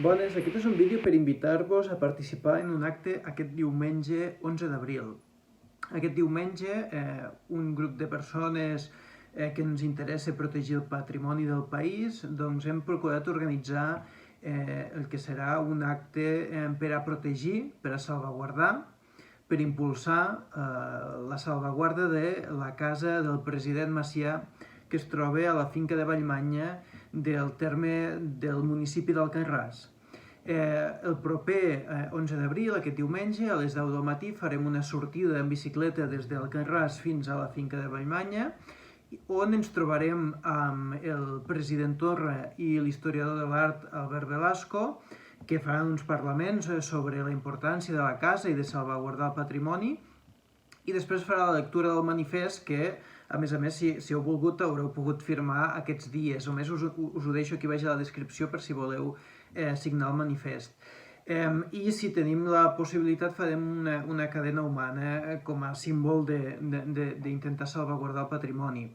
Bones, aquest és un vídeo per invitar-vos a participar en un acte aquest diumenge 11 d'abril. Aquest diumenge un grup de persones que ens interessa protegir el patrimoni del país, doncs hem procurat organitzar el que serà un acte per a protegir, per a salvaguardar, per impulsar la salvaguarda de la casa del president Macià, que es troba a la finca de Vallmanya del terme del municipi d'Alcarràs. El proper 11 d'abril, aquest diumenge, a les 10 del matí, farem una sortida en bicicleta des d'Alcarràs fins a la finca de Vallmanya, on ens trobarem amb el president Torra i l'historiador de l'art Albert Velasco, que faran uns parlaments sobre la importància de la casa i de salvaguardar el patrimoni, i després farà la lectura del manifest que, a més, si heu volgut, haureu pogut firmar aquests dies. Només us ho deixo aquí baix a la descripció per si voleu signar el manifest. I si tenim la possibilitat farem una cadena humana com a símbol d'intentar salvaguardar el patrimoni.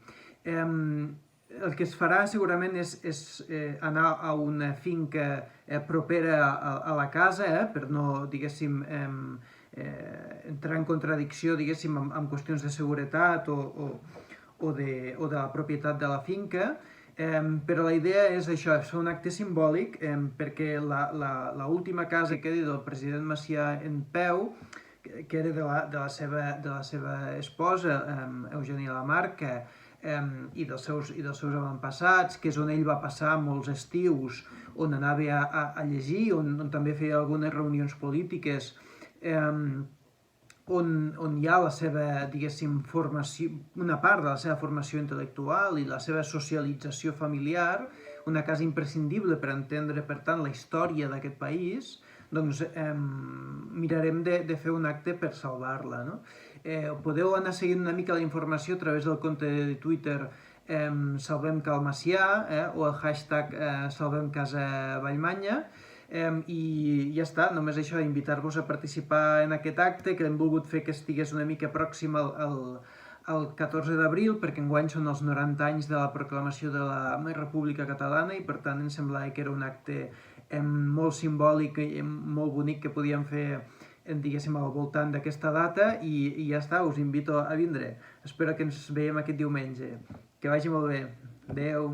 El que es farà segurament és anar a una finca propera a la casa, per no, diguéssim, entrar en contradicció, diguéssim, amb qüestions de seguretat o de la propietat de la finca, però la idea és això, és fer un acte simbòlic perquè l'última casa que quedi del president Macià en peu, que era de la seva esposa, Eugènia Lamarca, i dels seus avantpassats, que és on ell va passar molts estius, on anava a llegir, on també feia algunes reunions polítiques, on hi ha la seva, diguéssim, formació, una part de la seva formació intel·lectual i la seva socialització familiar, una casa imprescindible per entendre, per tant, la història d'aquest país, doncs mirarem de fer un acte per salvar-la, no? Podeu anar seguint una mica la informació a través del compte de Twitter Salvem Cal Macià o el hashtag Salvem Casa Vallmanya, i ja està, només això, invitar-vos a participar en aquest acte, que hem volgut fer que estigués una mica pròxim al 14 d'abril, perquè enguany són els 90 anys de la proclamació de la República Catalana i per tant em semblava que era un acte molt simbòlic i molt bonic que podíem fer, diguéssim, al voltant d'aquesta data i ja està, us invito a vindre. Espero que ens veiem aquest diumenge. Que vagi molt bé. Adeu.